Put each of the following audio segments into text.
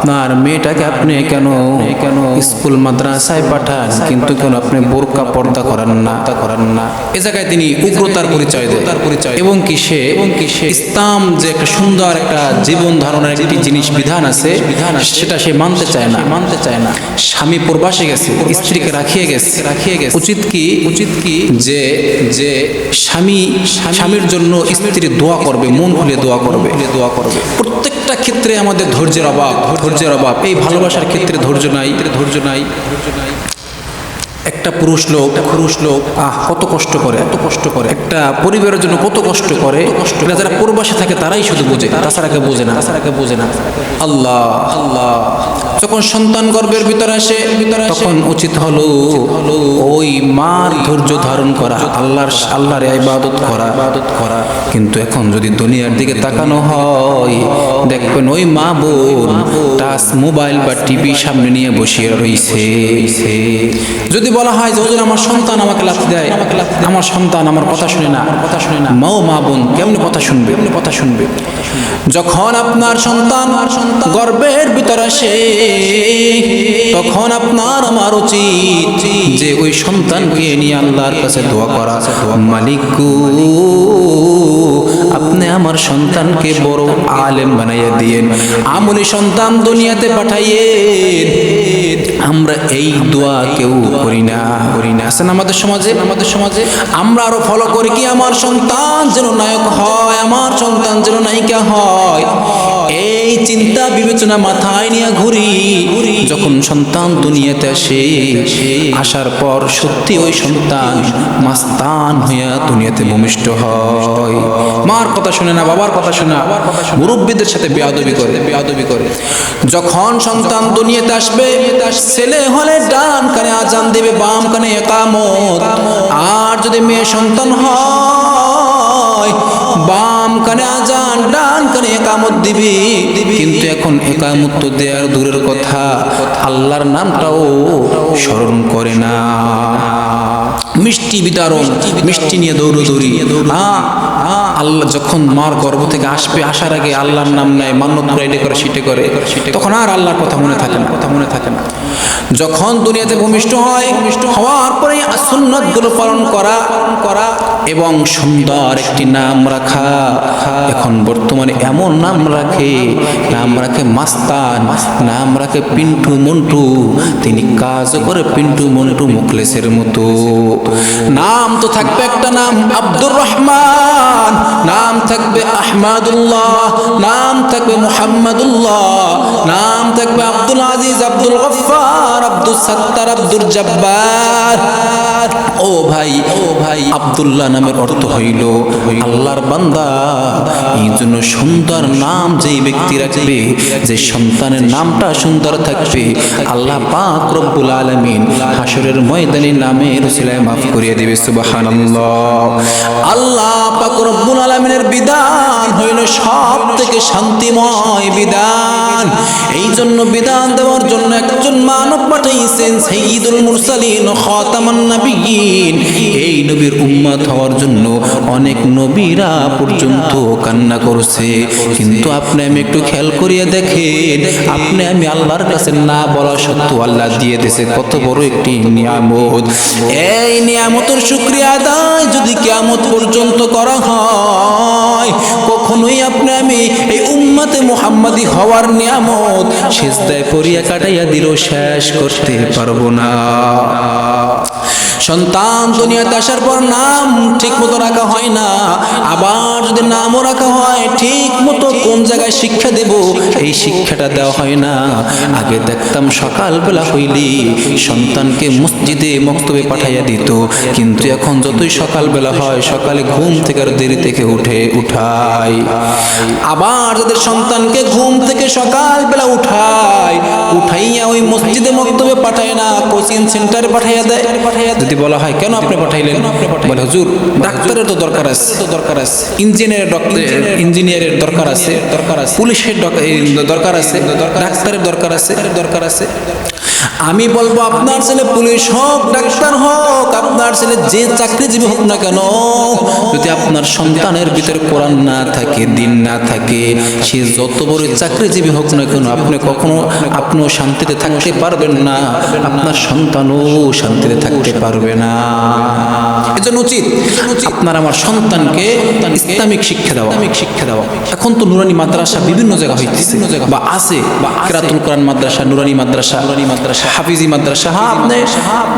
আপনার মেয়েটাকে আপনি কেন স্কুল মাদ্রাসায় পাঠান, কিন্তু কেন আপনি বোরকা পর্দা করেন না। এ জায়গায় তিনি উগ্রতার পরিচয় দেন এবং কি সে ইসলাম যে একটা সুন্দর একটা জীবন ধারণের একটি জিনিস বিধান আছে, সেটা সে মানতে চায় না। স্বামী প্রবাসে গেছে, স্ত্রীকে রাখিয়ে গেছে। উচিত কি যে স্বামীর জন্য স্ত্রী দোয়া করবে, মন খুলে দোয়া করবে। প্রত্যেকটা ক্ষেত্রে আমাদের ধৈর্যের অভাব। এই ভালোবাসার ক্ষেত্রে ধৈর্য নাই। একটা পুরুষ লোক কত কষ্ট করে একটা পরিবারের জন্য কত কষ্ট করে, যারা প্রবাসে থাকে তারাই শুধু বোঝে, তাছাড়া কেউ বোঝে না। আল্লাহ যখন সন্তান গর্ভের ভিতরে আসে, তখন উচিত হলো ওই মার ধৈর্য ধারণ করা, আল্লাহর ইবাদত করা। কিন্তু এখন যদি দুনিয়ার দিকে তাকানো হয়, দেখবেন ওই মা বোন টাচ মোবাইল বা টিভি সামনে নিয়ে বসিয়ে রয়েছে। যদি বলা হয় যে হুজুর আমার সন্তান আমাকে লাথি দেয়, আমার সন্তান আমার কথা শুনে না, মা বোন কেমনে কথা শুনবে? যখন আপনার সন্তান গর্ভের ভিতরে আসে, তখন আপনার আমার উচিত যে ওই সন্তানকে নিয়ে আল্লাহর কাছে দোয়া করা, মালিক গো আপনি আমার সন্তানকে বড় আলেম বানাইয়া দিয়েন, আমলি সন্তান দুনিয়াতে পাঠাইয়েন। আমরা এই দোয়া কেউ করি না। আছেন আমাদের সমাজে আমরা আরো ফলো করি কি, আমার সন্তান যেন নায়ক হয়, আমার সন্তান যেন নায়িকা হয়। এই চিন্তা বিবেচনা মাথায় নিয়ে ঘুরি। যখন সন্তান দুনিয়াতে আসে, আসার পর সত্যি ওই সন্তান মাস্তান হইয়া দুনিয়াতে ভূমিষ্ঠ হয়। মার কথা শুনে না, বাবার কথা শুনে না, মুরব্বীদের সাথে বেয়াদবি করে। যখন সন্তান দুনিয়াতে আসবে, ছেলে হলে ডান কানে আজান দিবে, বাম কানে ইকামত। আর যদি মেয়ে সন্তান হয়, বাম কানে আজান, ডান কানে ইকামত দিবে। কিন্তু এখন ইকামত তো দেওয়ার দূরের কথা, আল্লাহর নামটাও স্মরণ করে না। মিষ্টি বিতরণ, মিষ্টি নিয়ে দৌড়ি। আল্লাহ যখন মার গর্ভ থেকে আসবে, আসার আগে আল্লাহর নাম নেয়, মান্যত এটা করে সেটা করে, তখন আর আল্লাহর কথা মনে থাকে না। যখন দুনিয়াতে ভূমিষ্ঠ হওয়ার পরে সুন্নাতগুলো পালন করা এবং সুন্দর একটি নাম রাখা। এখন বর্তমানে এমন নাম রাখে মাস্তান, নাম রাখে পিন্টু মন্টু। তিনি কাজও করে পিন্টু মন্টু মুখলেসের মতো। নাম তো থাকবে একটা নাম আব্দুর রহমান, নাম থাকবে আহমাদুল্লাহ, নাম থাকবে মুহাম্মাদুল্লাহ, নাম থাকবে আব্দুল আজিজ, আব্দুল গফফার, আব্দুল সত্তার, আব্দুল জব্বার। ও ভাই আব্দুল্লাহ নামের অর্থ হইল আল্লাহর বান্দা। এই জন্য সুন্দর নাম যেই ব্যক্তি রাখবে, যে সন্তানের নামটা সুন্দর থাকবে, আল্লাহ পাক রব্বুল আলামিন হাসরের ময়দানে নামের উসিলায় মাফ করিয়ে দেবে। সুবহানাল্লাহ। আল্লাহ পাক রব্বুল আলামিনের বিধান হইল সব থেকে শান্তিময় বিধান। এই জন্য বিধান দেওয়ার জন্য একজন মানব পাঠাইছেন, সাইয়্যিদুল মুরসালিন, খাতামান নবিয়্যিন। এই নবীর উম্মত হওয়ার জন্য অনেক নবীরা পর্যন্ত কান্না করছে। কিন্তু আপনি আমি একটু খেয়াল করিয়া দেখেন, আপনি আমি আল্লাহর কাছে না বলা সত্ত্বেও আল্লাহ দিয়ে দিয়েছে কত বড় একটি নিয়ামত। এই নিয়ামতের শুকরিয়া আদায় যদি কিয়ামত পর্যন্ত করা হয়, কখনোই আপনি আমি এই উম্মতে মুহাম্মাদি হওয়ার নিয়ামত সিজদায় পড়িয়া কাটাইয়া দিলেও শেষ করতে পারবো না। সন্তান দুনিয়াতে আসার পর নাম ঠিক মতো রাখা হয় না, আবার যদি নামও রাখা হয় ঠিক মতো কোন জায়গায় শিক্ষা দেব এই শিক্ষাটা দেওয়া হয় না। আগে দেখতাম সকালবেলা হইলি সন্তানকে মসজিদে মক্তবে পাঠাইয়া দিত, কিন্তু এখন যতই সকালবেলা হয় সকালে ঘুম থেকে আর দেরি থেকে উঠায়। আবার যাদের সন্তানকে ঘুম থেকে সকালবেলা উঠাইয়া ওই মসজিদে মক্তবে পাঠায় না, কোচিং সেন্টারে পাঠাইয়া দেয়। যদি বলা হয় কেন আপনি পাঠাইলেন, বলে হুজুর ডাক্তারের তো দরকার আছে, ইঞ্জিনিয়ারের দরকার আছে, পুলিশের দরকার আছে, ডাক্তারের দরকার আছে। আমি বলবো আপনার ছেলে পুলিশ হোক, ডাক্তার হোক, আপনার ছেলে যে চাকরিজীবী হোক না কেন, যদি আপনার সন্তানের ভিতরে কোরআন না থাকে, দিন না থাকে, সে যত বড় চাকরিজীবী হোক না কেন, আপনি কখনো আপনিও শান্তিতে থাকতে পারবেন না, আপনার সন্তানও শান্তিতে থাকতে পারবে না। এজন্য উচিত আপনার আমার সন্তানকে ইসলামিক শিক্ষা দেওয়া। এখন তো নুরানি মাদ্রাসা বিভিন্ন জায়গা হইতেছে বা আছে, কিরাতুল কোরআন মাদ্রাসা, নুরানি মাদ্রাসা, হাফিজি মাদ্রাসা। হ্যাঁ, আপনি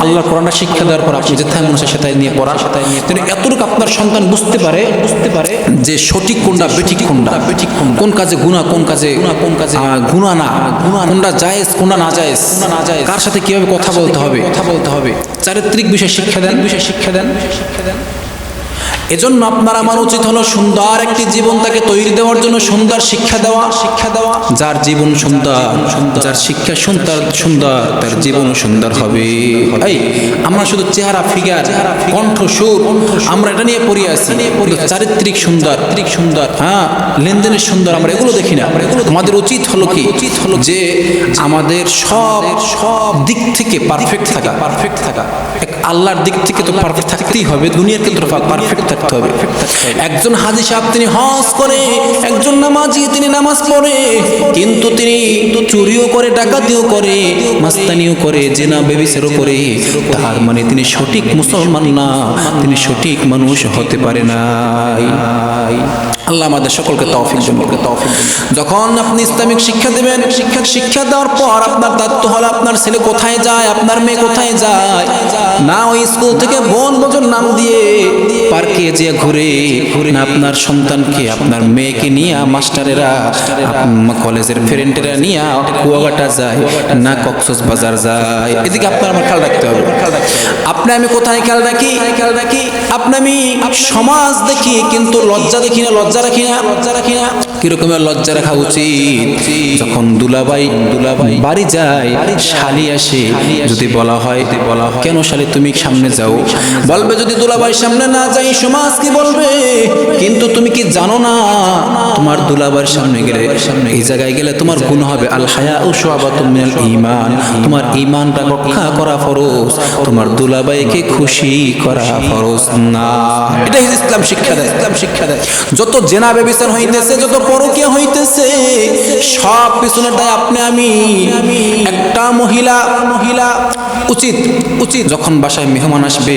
আল্লাহর কোরআনটা শিক্ষা দেওয়ার পর আপনি যেথায় মনে হয় সেটাই নিয়ে পড়া, কিন্তু এতটুকু আপনার সন্তান বুঝতে পারে যে সঠিক কোনটা, বেঠিক কোনটা, কোন কাজে গুনাহ, কোন কাজে গুনাহ না, কোনটা জায়েজ, কোনটা না জায়েজ, কার সাথে কিভাবে কথা বলতে হবে, চারিত্রিক বিষয় শিক্ষা দেন। এজন্য আপনার আমার উচিত হলো সুন্দর একটি জীবন তাকে তৈরি দেওয়ার জন্য সুন্দর শিক্ষা দেওয়া। যার জীবন সুন্দর, যার শিক্ষা সুন্দর, তার জীবন সুন্দর হবে। এই আমরা শুধু চেহারা, ফিগার, কণ্ঠ, সুর আমরা এটা নিয়ে পড়ে আছি, চারিত্রিক সুন্দর, হ্যাঁ, লেনদেনের সুন্দর আমরা এগুলো দেখি না। আমাদের উচিত হলো যে আমাদের সব দিক থেকে পারফেক্ট থাকা। আল্লাহর দিক থেকে তো পারফেক্ট থাকতেই হবে, দুনিয়ার ক্ষেত্রে পারফেক্ট থাকতে হবে। একজন হাজী সাহেব তিনি হজ করে, একজন নামাজি তিনি নামাজ পড়ে, কিন্তু তিনি চুরিও করে, ডাকাতিও করে, মাস্তানিও করে, জিনা ব্যভিচারও করে, তার মানে তিনি সঠিক মুসলমান না, তিনি সঠিক মানুষ হতে পারে না। আল্লাহ আমাদের সকলকে তৌফিক দান করুন। যখন আপনি ইসলামিক শিক্ষা দেবেন, শিক্ষা দেওয়ার পর আপনার দায়িত্ব হলো আপনার ছেলে কোথায় যায়, আপনার মেয়ে কোথায় যায়, না ওই স্কুল থেকে বনভোজন নাম দিয়ে পার্কে যেয়ে ঘুরে, না আপনার সন্তানকে, আপনার মেয়েকে নিয়ে মাস্টারেরা, কলেজের ফ্রেন্ডেরা নিয়ে কুয়াকাটা যায়, না কক্সবাজার যায়। এদিকে আপনার আমার খেয়াল রাখতে হবে। আপনি আমি কোথায় খেয়াল রাখি, আপনি আমি সমাজ দেখি কিন্তু লজ্জা দেখি না, লজ্জা রাখি না। কিরকমের লজ্জা রাখা উচিত? যখন দুলাভাই বাড়ি যায়, শালি আসে, যদি বলা হয় কেন শালি তুমি সামনে যাও, বলবে যদি দুলাভাই সামনে না যাই সমাজ কি বলবে? কিন্তু তুমি কি জানো না, তোমার দুলাভাইয়ের সামনে গেলে, এই জায়গায় গেলে তোমার গুণ হবে আল হায়াউ শুআবাতুম মিনাল ঈমান, তোমার ঈমানটা রক্ষা করা ফরজ, তোমার দুলাভাইকে খুশি করা ফরজ না। এটাই ইসলাম শিক্ষা দেয়। যত জেনা ব্যভিচার হইতেছে, যত পরকীয়া হইতেছে, সব পিছনের দায় আপনি আমি। একটা মহিলা উচিত যখন বাসায় মেহমান আসবে,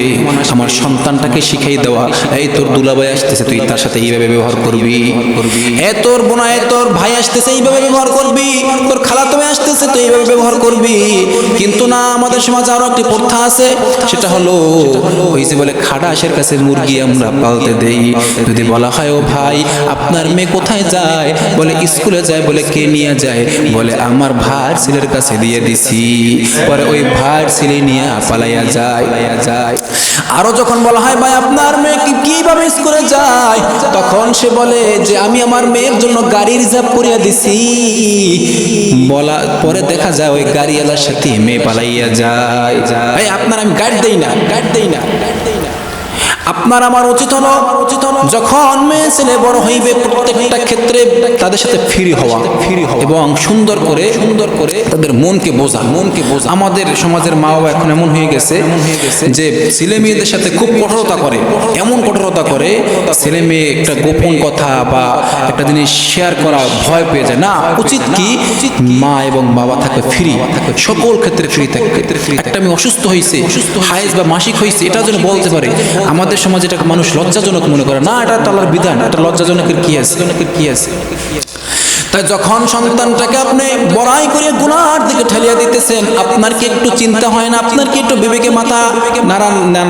আমার সন্তানটাকে শিখাই দেওয়া, এই তোর দুলাভাই আসতেছে, তুই তার সাথে এইভাবে ব্যবহার করবি, তোর বোনা, তোর ভাই আসতেছে এইভাবে ব্যবহার করবি, তোর খালাতো ভাই আসতেছে তুই এইভাবে ব্যবহার করবি। কিন্তু না, আমাদের সমাজে আরো একটি প্রথা আছে, সেটা হলো ওই যে বলে খাটাসের কাছে মুরগি আমরা পালতে দেই। যদি বলা হয় ও ভাই আপনার মেয়ে কোথায় যায়, বলে স্কুলে যায়, বলে কে নিয়ে যায়, বলে আমার ভাইয়ের ছেলের কাছে দিয়ে দিছি, পরে ওই ভাইয়ের ছেলে নিয়ে পালাইয়া যায়। আরো যখন বলা হয় ভাই আপনার মেয়ে কিভাবে স্কুলে যায়, তখন সে বলে যে আমি আমার মেয়ের জন্য গাড়ি রিজার্ভ করিয়া দিছি, বলা পরে দেখা যায় ওই গাড়িওয়ালার সাথে মেয়ে পালাইয়া যায়। ভাই আপনার আমি গাড়ি দেই না। আপনার আমার উচিত হলো যখন মেয়ে ছেলে বড় হইবে, প্রত্যেকটা ক্ষেত্রে তাদের সাথে ফ্রি হওয়া এবং সুন্দর করে তাদের মনকে বোঝা। আমাদের সমাজের মা বাবা এখন এমন হয়ে গেছে যে ছেলে মেয়েদের সাথে খুব কঠোরতা করে, এমন কঠোরতা করে ছেলে মেয়ে একটা গোপন কথা বা একটা জিনিস শেয়ার করা ভয় পেয়ে যায়। না, উচিত কি মা এবং বাবা থাকে ফ্রি, সকল ক্ষেত্রে ফ্রি থাকে। একটা মেয়ে অসুস্থ হয়েছে, হাইজ বা মাসিক হয়েছে, এটা যেন বলতে পারে। আমাদের সমাজে এটাকে মানুষ লজ্জাজনক মনে করে, না এটা আল্লাহর বিধান, এটা লজ্জাজনকের কি আছে? তাই যখন সন্তানটাকে আপনি বড়াই করে গুনার দিকে ঠেলিয়ে দিতেছেন, আপনার কি একটু চিন্তা হয় না? আপনার কি একটু বিবেকে মাথা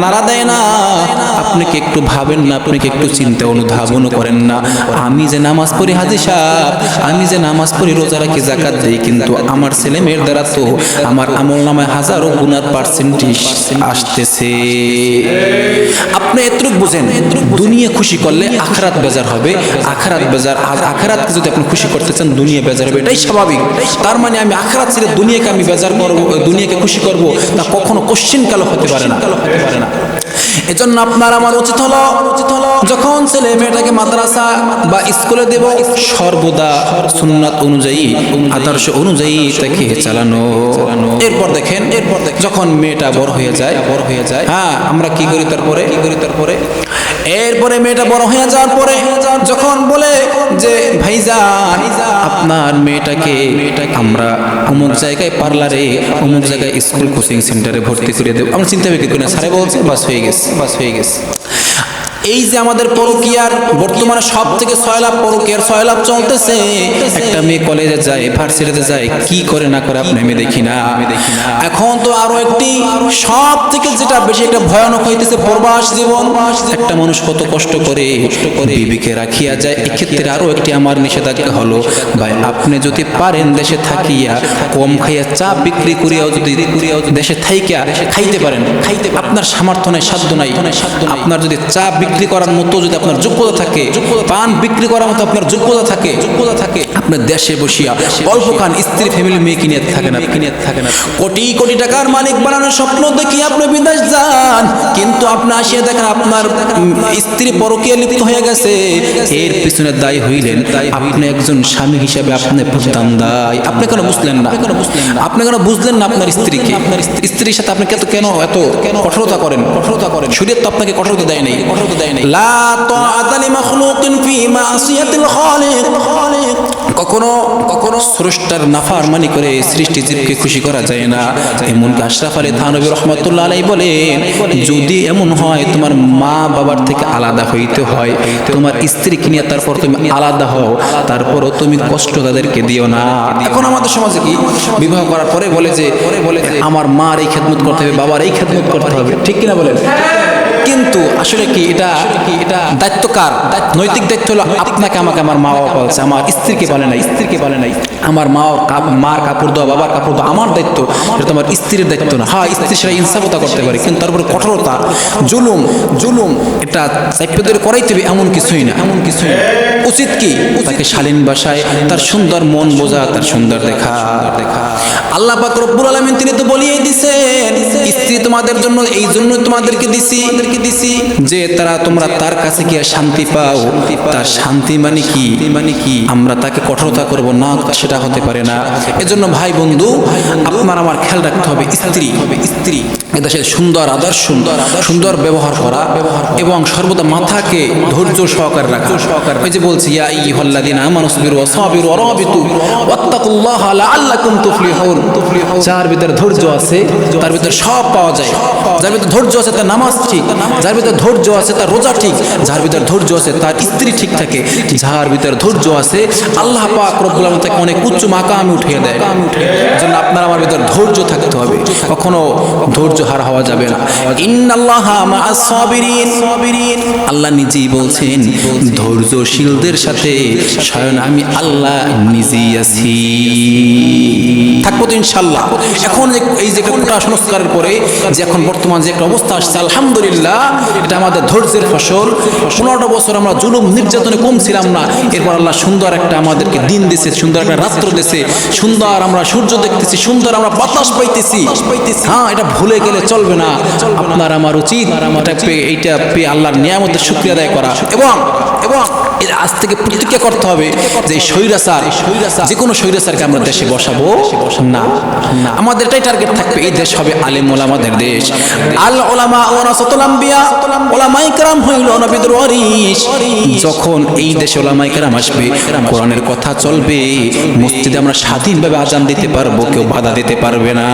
নাড়া দেয় না? আপনি কি একটু ভাবেন না? আপনি কি একটু চিন্তা অনুধাবনও করেন না? আমি যে নামাজ পড়ি হাজী সাহেব, আমি যে নামাজ পড়ি, রোজা রাখি, যাকাত দেই, কিন্তু আমার ছেলে মেয়ের দ্বারা তো আমার আমলনামায় হাজারো গুনার পার্সেন্টেজ আসতেছে। আপনি এতটুকু বুঝেন, দুনিয়া খুশি করলে আখিরাত বেজার হবে, আখিরাতকে যদি আপনি খুশি করতে চান দুনিয়া বেজার হবে, এটাই স্বাভাবিক। তার মানে আমি আখিরাত ছেড়ে দুনিয়াকে আমি বেজার করব, দুনিয়াকে খুশি করব, তা কখনো কোশ্চেন কালো হতে পারে না। এজন্য আপনার আমার উচিত হলো যখন ছেলে মেয়েটাকে মাদ্রাসা বা স্কুলে দেব সর্বদা সুন্নাত অনুযায়ী আদর্শ অনুযায়ী তাকে চালানো। এরপর দেখেন যখন মেয়েটা বড় হয়ে যায় হ্যাঁ আমরা কি করি তারপরে এরপরে মেয়েটা বড় হয়ে যাওয়ার পরে যখন বলে যে ভাইজান আপনার মেয়েটাকে আমরা অমুক জায়গায় পার্লারে অমুক জায়গায় স্কুল কোচিং সেন্টারে ভর্তি করে দেবো, আমরা চিন্তা করি না, স্যারে বলছে বাস হয়ে গেছে। এই যে আমাদের পরকীয়ার বর্তমানে সব থেকে 6 লাখ পরকীয়ার 6 লাখ চলতেছে। একটা মেয়ে কলেজে যায়, ভার্সিটিতে যায়, কি করে না করে আপনি আমি দেখি না। এখন তো আরো একটি সব থেকে যেটা বেশি একটা ভয়ানক হইতেছে প্রবাস জীবন। একটা মানুষ কত কষ্ট করে বিবিকে রাখিয়া যায়। এক্ষেত্রে আরো একটি আমার নিষেধাজ্ঞা হলো, ভাই আপনি যদি পারেন দেশে থাকিয়া কম খাইয়া চা বিক্রি করিয়াও যদি দেশে থাইকা খাইতে পারেন, আপনার সামর্থ্য নাই, সাধ্য নাই, আপনার যদি চা বিক্রি করার মতো যদি আপনার যোগ্যতা থাকে, পান বিক্রি করার মতো আপনার যোগ্যতা থাকে, আপনি দেশে বসিয়া অল্প খান, স্ত্রী ফ্যামিলি মেয়ে কিনে থাকেন, কোটি কোটি টাকার মালিক বানানোর স্বপ্ন দেখি আপনি বিদেশ যান, কিন্তু আপনি আসিয়া দেখেন আপনার স্ত্রী পরকীয়া লিপ্ত হয়ে গেছে। এর পিছনে দায়ী হইলেন আপনি একজন স্বামী হিসেবে, আপনি প্রধান দায়ী। আপনি কেন বুঝলেন না? আপনি কেন বুঝলেন না আপনার স্ত্রীকে? স্ত্রীর সাথে আপনি কেন এত কঠোরতা করেন? শরীয়ত তো আপনাকে কঠোরতা দেয় নাই। লা তাআতা লিমাখলুকিন ফি মাসিয়াতিল খালিক। কখনো স্রষ্টার নাফরমানি করে সৃষ্টি জীবকে খুশি করা যায় না। এমনকি আশরাফ আলী থানভী রাহমাতুল্লাহ আলাইহি বলেন, যদি এমন হয় তোমার মা বাবার থেকে আলাদা হইতে হয়, তোমার স্ত্রীকে নিয়ে তারপর তুমি আলাদা হও, তারপরও তুমি কষ্ট তাদেরকে দিও না। এখন আমাদের সমাজে কি বিবাহ করার পরে বলে যে আমার মার এই খেদমত করতে হবে, বাবার এই খেদমত করতে হবে, ঠিক কিনা বলেন? কিন্তু আসলে কি এটা দায়িত্ব কার? নৈতিক দায়িত্ব হলো আপনাকে, আমাকে, আমার মা বাবা বলছে, আমার স্ত্রীকে বলে নাই। আমার মার কাপড় দেওয়া, বাবার কাপড় দেওয়া আমার দায়িত্ব, এটা তোমার স্ত্রীর দায়িত্ব না। হ্যাঁ, স্ত্রী সেটা ইনসাফতা করতে পারে, কিন্তু তারপরে কঠোরতা, জুলুম এটা চাইপেদের করাইতে হবে এমন কিছুই না। উচিত কি তাকে শালীন ভাষায় তার সুন্দর মন বোঝা, তার সুন্দর দেখা। আল্লাহ পাক রব্বুল আলামিন তিনি তো বলিয়ে দিয়েছেন, স্ত্রী তোমাদের জন্য এই জন্য তোমাদেরকে দিছি যে তোমরা তার কাছে গিয়ে শান্তি পাও। তার শান্তি মানে কি? আমরা তাকে কঠোরতা করব না, সেটা হতে পারে না। এজন্য ভাই বন্ধু আপনার আমার খেয়াল রাখতে হবে, স্ত্রী এদেশে সুন্দর আদর্শ, সুন্দর ব্যবহার করা এবং সর্বদা মাথাকে ধৈর্য সহকারে রাখা। ওই যে বলছি, ইয়া আইয়ুহাল্লাযীনা আমানু সাবিরু ওয়া সাবিরু ওয়া রাবিতু ওয়াত্তাকুল্লাহা লাআল্লাকুম তুফলিহুন। যার ভিতরে ধৈর্য আছে তার ভিতরে সব পাওয়া যায়। যার ভিতরে ধৈর্য আছে তার নামাজ ঠিক, যার ভিতরে ধৈর্য আছে তার রোজা ঠিক, যার ভিতরে ধৈর্য আছে তার স্ত্রী ঠিক থাকে, যার ভিতরে ধৈর্য আছে আল্লাহ পাক রব্বুল আলামিন তাকে অনেক উচ্চ মাকামে উঠিয়ে দেয়। এজন্য আপনার আমার ভিতরে ধৈর্য থাকতে হবে, কখনো ধৈর্য হারা হওয়া যাবে না। ইন্নাল্লাহা মা'আস সাবিরিন। আল্লাহ নিজেই বলছেন ধৈর্যশীলদের সাথে স্বয়ং আমি আল্লাহ নিজেই আছি। থাকবো তো ইনশাআল্লাহ। এখন এই যে কোটা সংস্কারের পরে যে এখন বর্তমান যে একটা অবস্থা আসছে, আলহামদুলিল্লাহ এটা আমাদের ধৈর্যের ফসল। 15টা বছর আমরা জুলুম নির্যাতনে কম ছিলাম না, এরপর আল্লাহ সুন্দর একটা আমাদেরকে দিন দিয়েছে, সুন্দর একটা রাত্র দিয়েছে, সুন্দর আমরা সূর্য দেখতেছি, সুন্দর আমরা বাতাস পাইতেছি। হ্যাঁ, এটা ভুলে গেলে চলবে না। আপনার আমার উচিত এইটা পেয়ে আল্লাহর নিয়ামতের শুকরিয়া আদায় করা এবং এর আজ থেকে প্রতিজ্ঞা করতে হবে যে স্বৈরাচার, যে কোনো স্বৈরাচারকে আমরা দেশে বসাবো না। আমাদের এটাই টার্গেট থাকবে, এই দেশ হবে আলেম ওলামাদের দেশ। আল উলামা ওয়ারাসাতুল আম্বিয়া, ওলামায়ে কেরাম হইল নবীদের ওয়ারিস। যখন এই দেশে ওলামায়ে কেরাম আসবে, কোরআনের কথা চলবে, মসজিদে আমরা স্বাধীনভাবে আজান দিতে পারবো, কেউ বাধা দিতে পারবে না।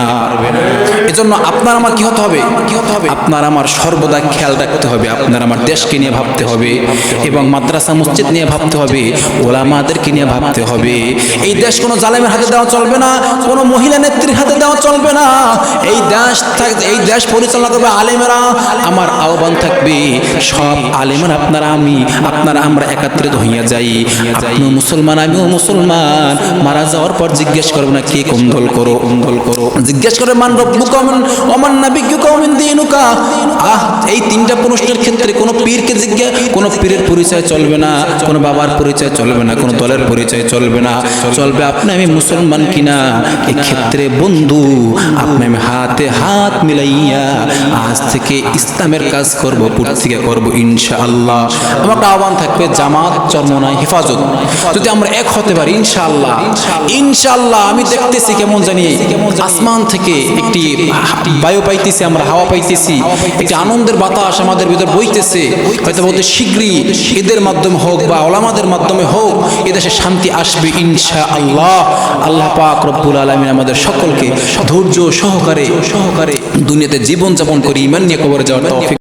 এজন্য আপনার আমার কি হতে হবে? আপনার আমার সর্বদা খেয়াল রাখতে হবে, আপনার আমার দেশকে নিয়ে ভাবতে হবে এবং মাদ্রাসা মসজিদ নিয়ে ভাবতে হবে, ওলামাদেরকে নিয়ে ভাবতে হবে। এই দেশ কোনো জালেমের হাতে দেওয়া চলবে না, কোনো মহিলা নেত্রীর হাতে দেওয়া চলবে না। এই দেশ পরিচালনা করবে আলেমেরা। আমার আহ্বান থাকবে সব আলেমেরা আপনারা আমরা একত্রিত হইয়া যাই। আপনিও মুসলমান, আমিও মুসলমান। মারা যাওয়ার পর জিজ্ঞেস করবো না কে কোন দল করো, জিজ্ঞেস করে মান রব্বুকা ওয়া মান নাবিয়্যুকা ওয়া মিন দীনুকা। এই তিনটা প্রশ্নের ক্ষেত্রে কোনো পীরের পরিচয় চলবে না, কোনো বাবার পরিচয় চলবে না, কোনো দলের পরিচয় চলবে না, চলবে আপনি আমি মুসলমান কিনা। এক্ষেত্রে বন্ধু আপনি আমি হাতে হাত মিলাইয়া আজ থেকে ইসলামের কাজ করব, প্রতিজ্ঞা করব ইনশাআল্লাহ। আমার একটা আহ্বান থাকবে, জামাত চরমনাই হেফাজত যদি আমরা এক হতে পারি ইনশাআল্লাহ, ইনশাআল্লাহ আমি দেখতেছি কেমন জানি আসমান থেকে একটি বায়ু পাইতেছি, আমরা হাওয়া পাইতেছি, একটি আনন্দের বাতাস আমাদের ভিতর বইতেছে। হয়তো বলতে শীঘ্রই ঈদের মাধ্যমে হোক বা ওলামাদের মাধ্যমে হোক এদেশে শান্তি আসবে ইনশাআল্লাহ। আল্লাহ পাক রব্বুল আলামিন আমাদের সকলকে ধৈর্য সহকারে দুনিয়াতে জীবন যাপন করি ঈমান নিয়ে কবরে যাওয়ার তৌফিক